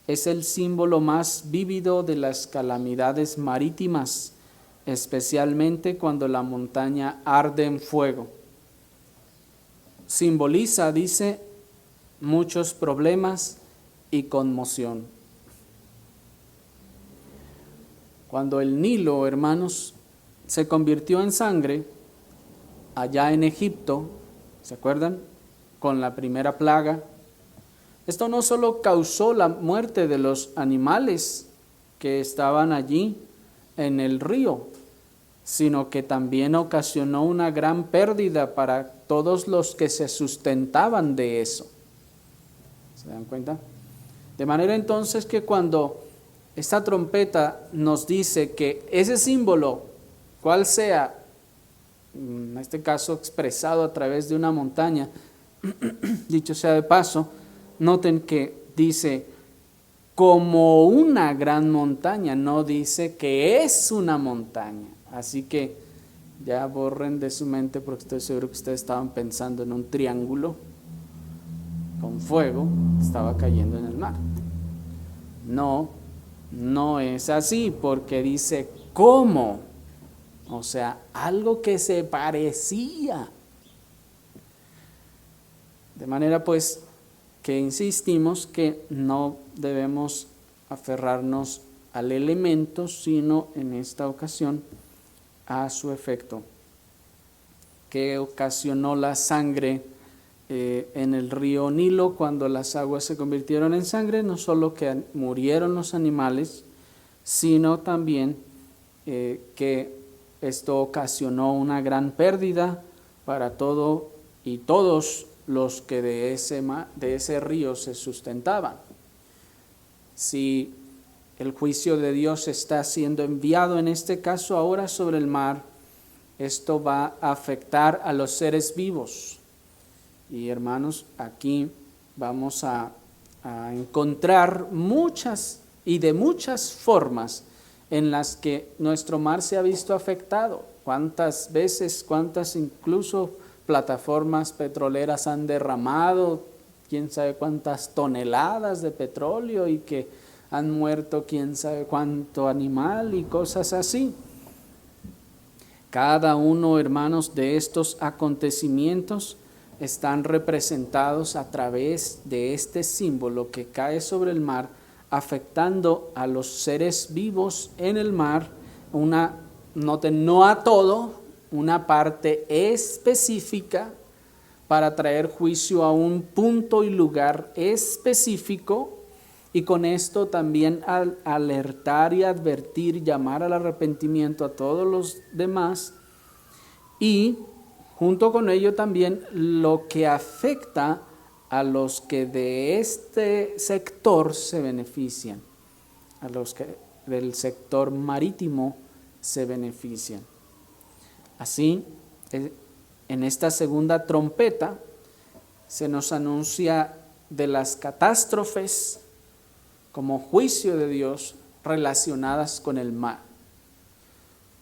es el símbolo más vívido de las calamidades marítimas, especialmente cuando la montaña arde en fuego. Simboliza, dice, muchos problemas y conmoción. Cuando el Nilo, hermanos, se convirtió en sangre allá en Egipto, ¿se acuerdan? Con la primera plaga. Esto no solo causó la muerte de los animales que estaban allí en el río, sino que también ocasionó una gran pérdida para todos los que se sustentaban de eso. ¿Se dan cuenta? De manera entonces que cuando esta trompeta nos dice que ese símbolo, cual sea, en este caso expresado a través de una montaña, dicho sea de paso, noten que dice como una gran montaña, no dice que es una montaña. Así que ya borren de su mente, porque estoy seguro que ustedes estaban pensando en un triángulo con fuego que estaba cayendo en el mar. No es así, porque dice ¿cómo? O sea, algo que se parecía. De manera pues que insistimos que no debemos aferrarnos al elemento, sino en esta ocasión a su efecto, que ocasionó la sangre en el río Nilo cuando las aguas se convirtieron en sangre. No solo que murieron los animales, sino también que esto ocasionó una gran pérdida para todo y todos los que de ese río se sustentaban. Si el juicio de Dios está siendo enviado en este caso ahora sobre el mar, esto va a afectar a los seres vivos. Y hermanos, aquí vamos a encontrar muchas y de muchas formas en las que nuestro mar se ha visto afectado. Cuántas veces, cuántas incluso plataformas petroleras han derramado, quién sabe cuántas toneladas de petróleo, y que han muerto quién sabe cuánto animal y cosas así. Cada uno, hermanos, de estos acontecimientos están representados a través de este símbolo que cae sobre el mar, afectando a los seres vivos en el mar, noten, no a todo, una parte específica para traer juicio a un punto y lugar específico, y con esto también alertar y advertir, llamar al arrepentimiento a todos los demás, y junto con ello también lo que afecta a los que de este sector se benefician, a los que del sector marítimo se benefician. Así, en esta segunda trompeta se nos anuncia de las catástrofes como juicio de Dios relacionadas con el mar.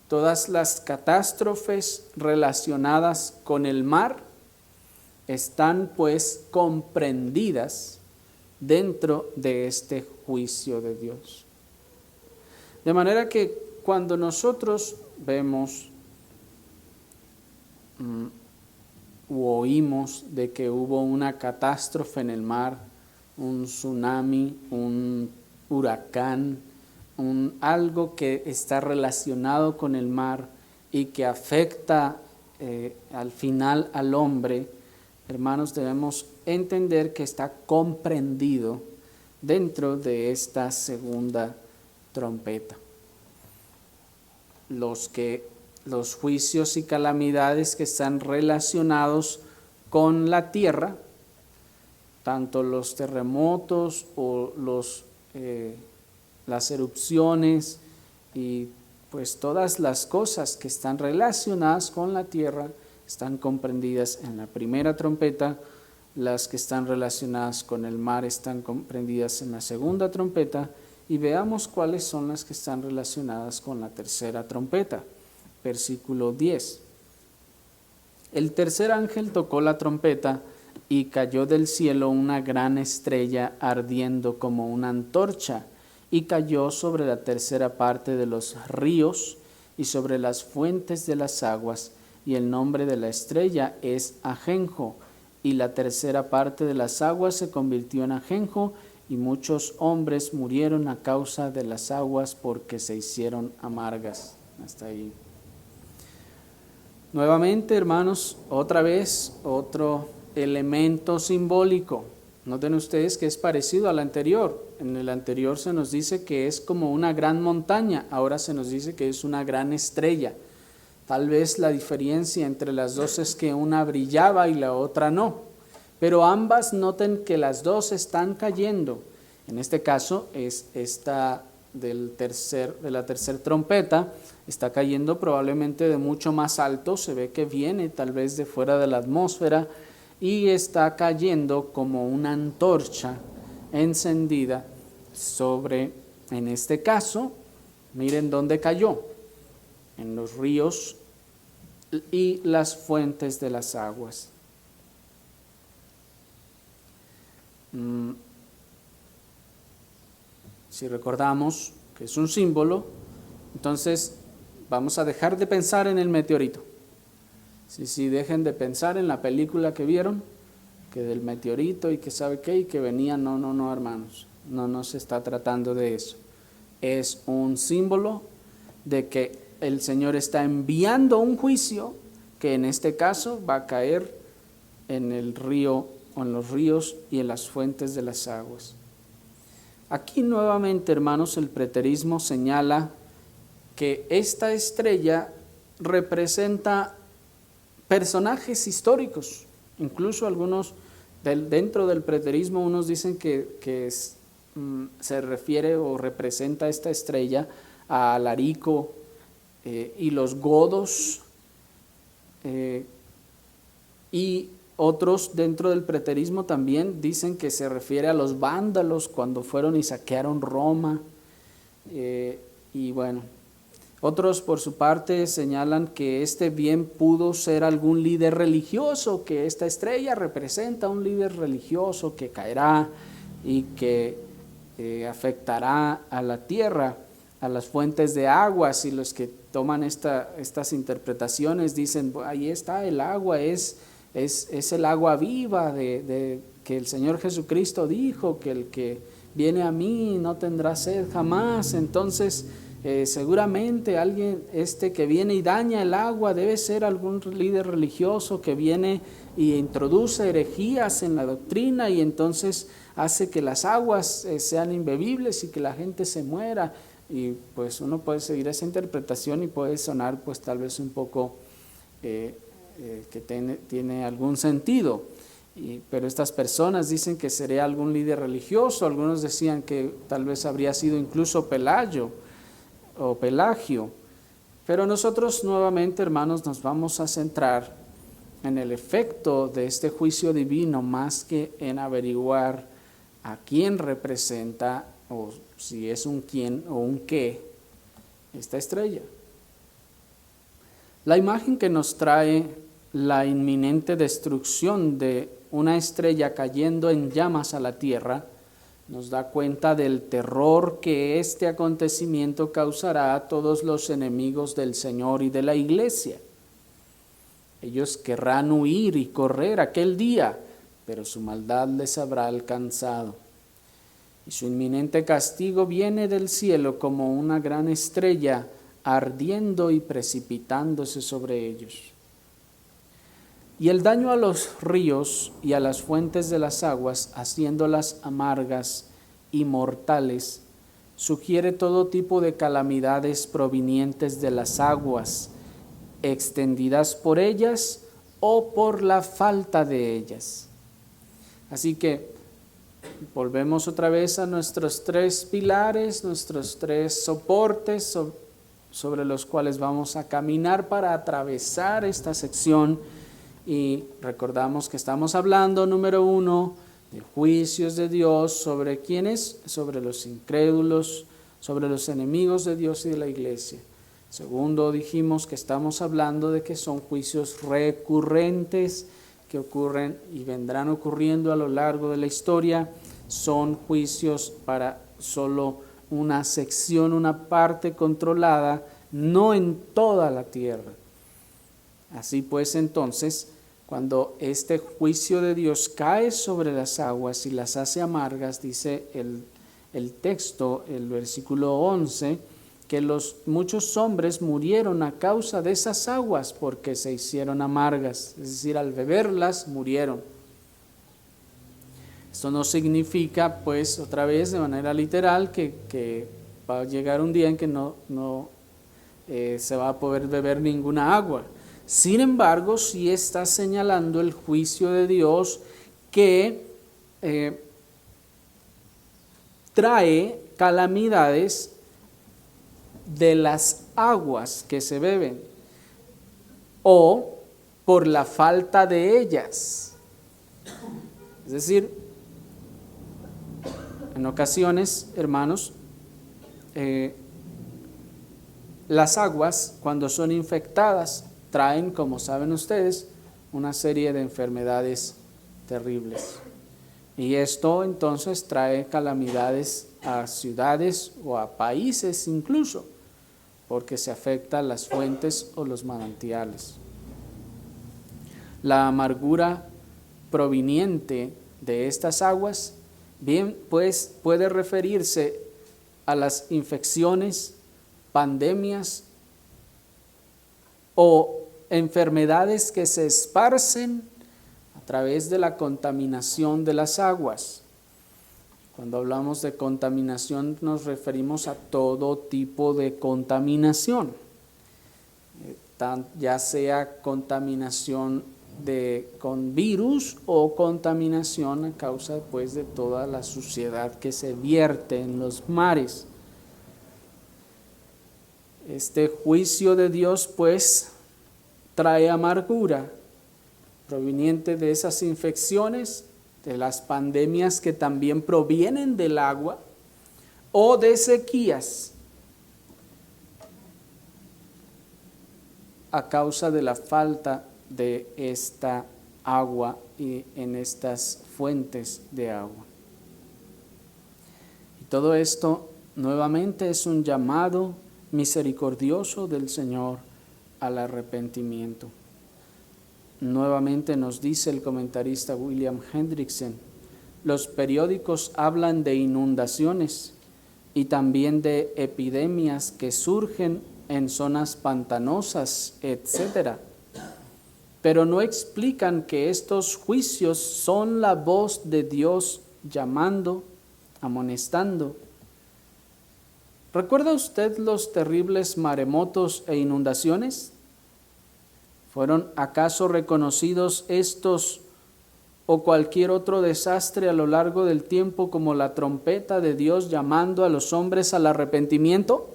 Todas las catástrofes relacionadas con el mar están pues comprendidas dentro de este juicio de Dios. De manera que cuando nosotros vemos u oímos de que hubo una catástrofe en el mar, un tsunami, un huracán, algo que está relacionado con el mar y que afecta al final al hombre, hermanos, debemos entender que está comprendido dentro de esta segunda trompeta. Los juicios y calamidades que están relacionados con la tierra, tanto los terremotos o las erupciones y pues todas las cosas que están relacionadas con la tierra están comprendidas en la primera trompeta. Las que están relacionadas con el mar están comprendidas en la segunda trompeta, y veamos cuáles son las que están relacionadas con la tercera trompeta. Versículo 10. El tercer ángel tocó la trompeta y cayó del cielo una gran estrella ardiendo como una antorcha, y cayó sobre la tercera parte de los ríos y sobre las fuentes de las aguas, y el nombre de la estrella es Ajenjo, y la tercera parte de las aguas se convirtió en ajenjo, y muchos hombres murieron a causa de las aguas porque se hicieron amargas. Hasta ahí. Nuevamente, hermanos, otra vez, otro elemento simbólico. Noten ustedes que es parecido al anterior. En el anterior se nos dice que es como una gran montaña, ahora se nos dice que es una gran estrella. Tal vez la diferencia entre las dos es que una brillaba y la otra no, pero ambas noten que las dos están cayendo. En este caso es esta de la tercera trompeta, está cayendo probablemente de mucho más alto, se ve que viene tal vez de fuera de la atmósfera y está cayendo como una antorcha encendida sobre, en este caso, miren dónde cayó, en los ríos y las fuentes de las aguas. Si recordamos que es un símbolo, entonces vamos a dejar de pensar en el meteorito. Si dejen de pensar en la película que vieron, que del meteorito y que sabe qué, y que venía, no, hermanos, no se está tratando de eso. Es un símbolo de que el Señor está enviando un juicio que en este caso va a caer en el río o en los ríos y en las fuentes de las aguas. Aquí nuevamente, hermanos, el preterismo señala que esta estrella representa personajes históricos, incluso algunos dentro del preterismo, unos dicen que se refiere o representa esta estrella a Alarico y los godos, y otros dentro del preterismo también dicen que se refiere a los vándalos cuando fueron y saquearon Roma, y bueno, otros por su parte señalan que este bien pudo ser algún líder religioso, que esta estrella representa un líder religioso que caerá y que afectará a la tierra, a las fuentes de aguas, y los que toman estas interpretaciones dicen, ahí está el agua, es el agua viva de que el Señor Jesucristo dijo, que el que viene a mí no tendrá sed jamás. Entonces seguramente alguien que viene y daña el agua debe ser algún líder religioso que viene y introduce herejías en la doctrina y entonces hace que las aguas sean imbebibles y que la gente se muera. Y pues uno puede seguir esa interpretación y puede sonar pues tal vez un poco que tiene algún sentido, pero estas personas dicen que sería algún líder religioso, algunos decían que tal vez habría sido incluso Pelagio, pero nosotros nuevamente, hermanos, nos vamos a centrar en el efecto de este juicio divino más que en averiguar a quién representa o si es un quién o un qué esta estrella. La imagen que nos trae la inminente destrucción de una estrella cayendo en llamas a la tierra nos da cuenta del terror que este acontecimiento causará a todos los enemigos del Señor y de la iglesia. Ellos querrán huir y correr aquel día, pero su maldad les habrá alcanzado. Y su inminente castigo viene del cielo como una gran estrella ardiendo y precipitándose sobre ellos. Y el daño a los ríos y a las fuentes de las aguas, haciéndolas amargas y mortales, sugiere todo tipo de calamidades provenientes de las aguas, extendidas por ellas o por la falta de ellas. Así que volvemos otra vez a nuestros tres pilares, nuestros tres soportes sobre los cuales vamos a caminar para atravesar esta sección. Y recordamos que estamos hablando, número 1, de juicios de Dios sobre quiénes, sobre los incrédulos, sobre los enemigos de Dios y de la iglesia. Segundo, dijimos que estamos hablando de que son juicios recurrentes que ocurren y vendrán ocurriendo a lo largo de la historia. Son juicios para solo una sección, una parte controlada no en toda la tierra. Así pues, entonces, cuando este juicio de Dios cae sobre las aguas y las hace amargas, dice el texto, el versículo 11, que muchos hombres murieron a causa de esas aguas porque se hicieron amargas, es decir, al beberlas murieron. Esto no significa, pues, otra vez de manera literal, que va a llegar un día en que no se va a poder beber ninguna agua. Sin embargo, sí está señalando el juicio de Dios que trae calamidades de las aguas que se beben o por la falta de ellas. Es decir, en ocasiones, hermanos, las aguas, cuando son infectadas, traen, como saben ustedes, una serie de enfermedades terribles. Y esto entonces trae calamidades a ciudades o a países incluso, porque se afectan las fuentes o los manantiales. La amargura proveniente de estas aguas, bien, pues puede referirse a las infecciones, pandemias o enfermedades que se esparcen a través de la contaminación de las aguas. Cuando hablamos de contaminación nos referimos a todo tipo de contaminación, ya sea contaminación con virus o contaminación a causa, pues, de toda la suciedad que se vierte en los mares. Este juicio de Dios, pues, trae amargura proveniente de esas infecciones, de las pandemias que también provienen del agua, o de sequías a causa de la falta de esta agua y en estas fuentes de agua. Y todo esto nuevamente es un llamado misericordioso del Señor al arrepentimiento. Nuevamente nos dice el comentarista William Hendrickson, los periódicos hablan de inundaciones y también de epidemias que surgen en zonas pantanosas, etc., pero no explican que estos juicios son la voz de Dios llamando, amonestando. ¿Recuerda usted los terribles maremotos e inundaciones? ¿Fueron acaso reconocidos estos o cualquier otro desastre a lo largo del tiempo como la trompeta de Dios llamando a los hombres al arrepentimiento?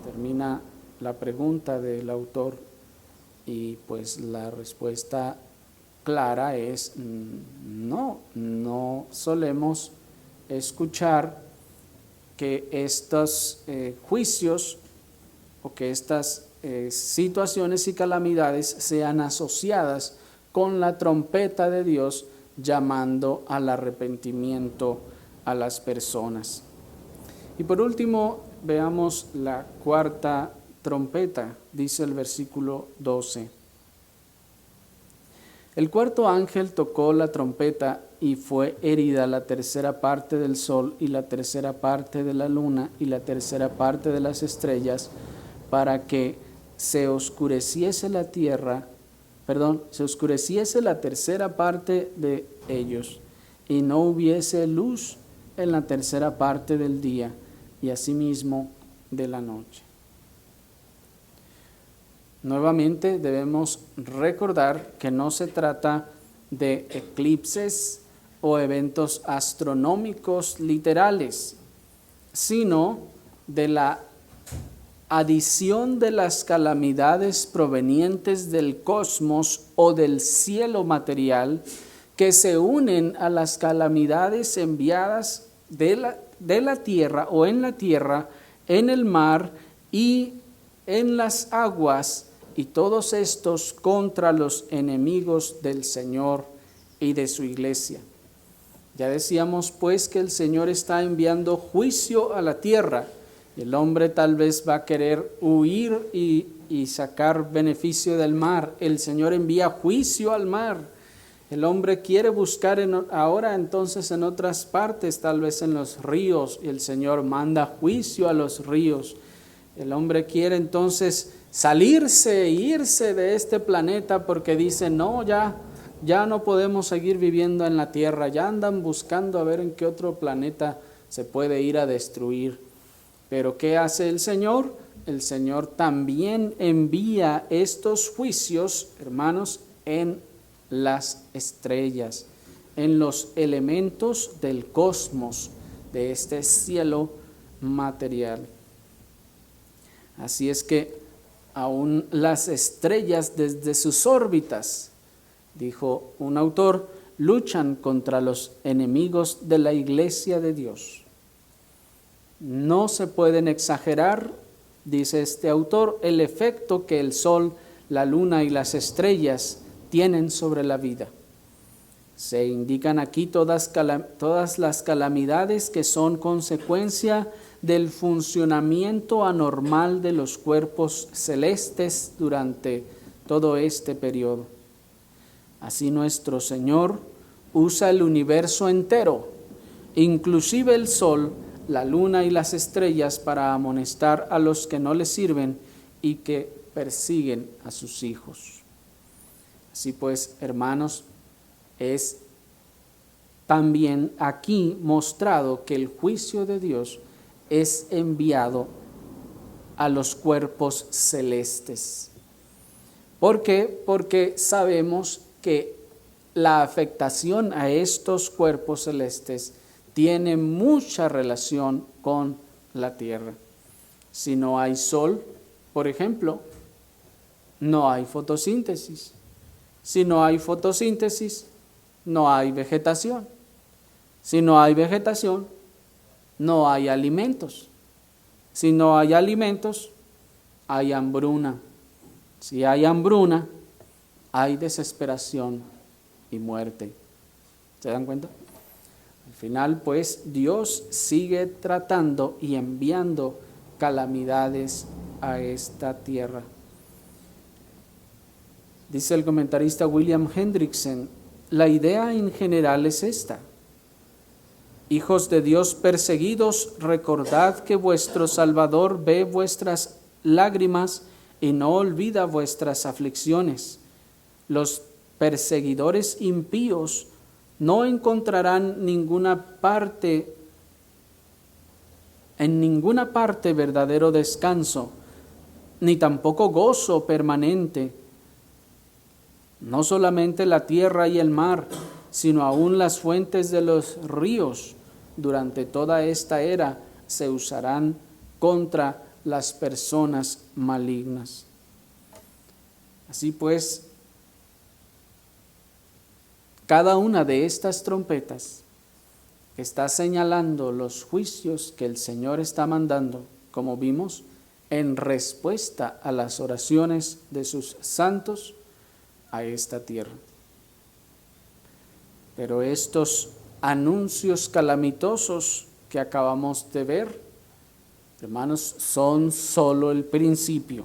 Termina la pregunta del autor y pues la respuesta clara es no solemos escuchar que estos juicios o que estas situaciones y calamidades sean asociadas con la trompeta de Dios llamando al arrepentimiento a las personas. Y por último, veamos la cuarta trompeta, dice el versículo 12. El cuarto ángel tocó la trompeta y fue herida la tercera parte del sol y la tercera parte de la luna y la tercera parte de las estrellas, para que se oscureciese la tercera parte de ellos, y no hubiese luz en la tercera parte del día, y asimismo de la noche. Nuevamente debemos recordar que no se trata de eclipses o eventos astronómicos literales, sino de la adición de las calamidades provenientes del cosmos o del cielo material que se unen a las calamidades enviadas de la tierra o en la tierra, en el mar y en las aguas, y todos estos contra los enemigos del Señor y de su iglesia. Ya decíamos pues que el Señor está enviando juicio a la tierra, El hombre tal vez va a querer huir y sacar beneficio del mar. El Señor envía juicio al mar. El hombre quiere buscar ahora entonces en otras partes, tal vez en los ríos, y el Señor manda juicio a los ríos. El hombre quiere entonces salirse, irse de este planeta porque dice, no, ya no podemos seguir viviendo en la tierra, ya andan buscando a ver en qué otro planeta se puede ir a destruir. Pero ¿qué hace el Señor? El Señor también envía estos juicios, hermanos, en las estrellas, en los elementos del cosmos, de este cielo material. Así es que aún las estrellas desde sus órbitas, dijo un autor, luchan contra los enemigos de la iglesia de Dios. No se pueden exagerar, dice este autor, el efecto que el sol, la luna y las estrellas tienen sobre la vida. Se indican aquí todas las calamidades que son consecuencia del funcionamiento anormal de los cuerpos celestes durante todo este periodo. Así nuestro Señor usa el universo entero, inclusive el sol, la luna y las estrellas, para amonestar a los que no le sirven y que persiguen a sus hijos. Así pues, hermanos, es también aquí mostrado que el juicio de Dios es enviado a los cuerpos celestes. ¿Por qué? Porque sabemos que la afectación a estos cuerpos celestes tiene mucha relación con la tierra. Si no hay sol, por ejemplo, no hay fotosíntesis. Si no hay fotosíntesis, no hay vegetación. Si no hay vegetación, no hay alimentos. Si no hay alimentos, hay hambruna. Si hay hambruna, hay desesperación y muerte. ¿Se dan cuenta? Al final, pues, Dios sigue tratando y enviando calamidades a esta tierra. Dice el comentarista William Hendrickson, la idea en general es esta: hijos de Dios perseguidos, recordad que vuestro Salvador ve vuestras lágrimas y no olvida vuestras aflicciones. Los perseguidores impíos no encontrarán en ninguna parte verdadero descanso, ni tampoco gozo permanente. No solamente la tierra y el mar, sino aún las fuentes de los ríos, durante toda esta era se usarán contra las personas malignas. Así pues, cada una de estas trompetas está señalando los juicios que el Señor está mandando, como vimos, en respuesta a las oraciones de sus santos a esta tierra. Pero estos anuncios calamitosos que acabamos de ver, hermanos, son solo el principio.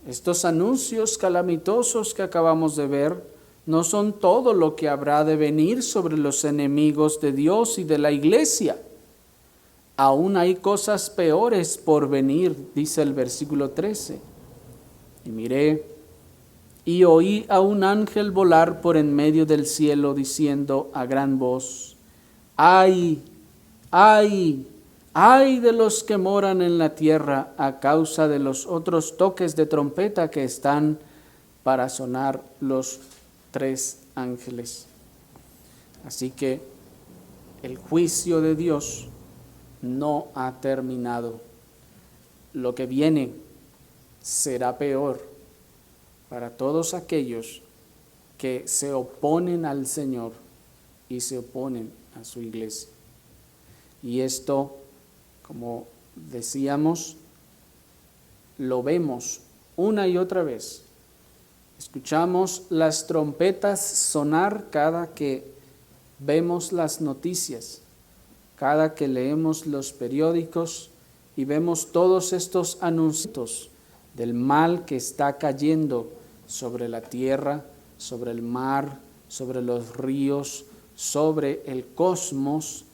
Estos anuncios calamitosos que acabamos de ver no son todo lo que habrá de venir sobre los enemigos de Dios y de la iglesia. Aún hay cosas peores por venir, dice el versículo 13. Y miré y oí a un ángel volar por en medio del cielo, diciendo a gran voz: ¡ay, ay, ay de los que moran en la tierra a causa de los otros toques de trompeta que están para sonar los 3 ángeles! Así que el juicio de Dios no ha terminado. Lo que viene será peor para todos aquellos que se oponen al Señor y se oponen a su iglesia. Y esto, como decíamos, lo vemos una y otra vez. Escuchamos las trompetas sonar cada que vemos las noticias cada que leemos los periódicos y vemos todos estos anuncios del mal que está cayendo sobre la tierra, sobre el mar, sobre los ríos, sobre el cosmos,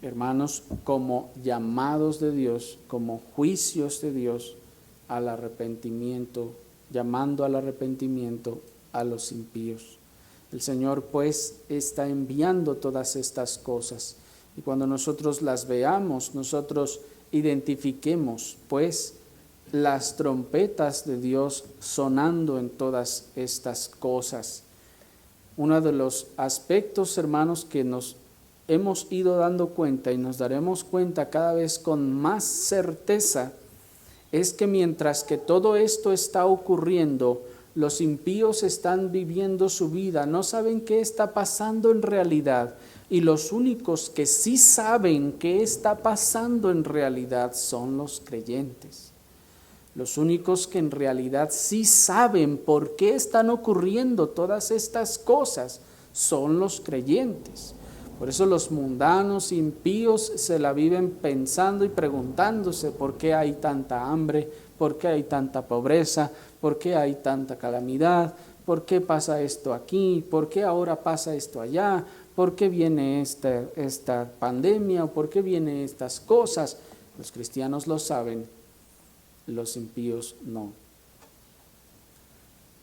hermanos, como llamados de Dios, como juicios de Dios al arrepentimiento, llamando al arrepentimiento a los impíos. El Señor pues está enviando todas estas cosas, y cuando nosotros las veamos, nosotros identifiquemos pues las trompetas de Dios sonando en todas estas cosas. Uno de los aspectos, hermanos, que nos hemos ido dando cuenta y nos daremos cuenta cada vez con más certeza, es que mientras que todo esto está ocurriendo, los impíos están viviendo su vida, no saben qué está pasando en realidad, y los únicos que sí saben qué está pasando en realidad son los creyentes. Los únicos que en realidad sí saben por qué están ocurriendo todas estas cosas son los creyentes. Por eso los mundanos impíos se la viven pensando y preguntándose por qué hay tanta hambre, por qué hay tanta pobreza, por qué hay tanta calamidad, por qué pasa esto aquí, por qué ahora pasa esto allá, por qué viene esta pandemia o por qué vienen estas cosas. Los cristianos lo saben, los impíos no.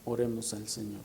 Oremos al Señor.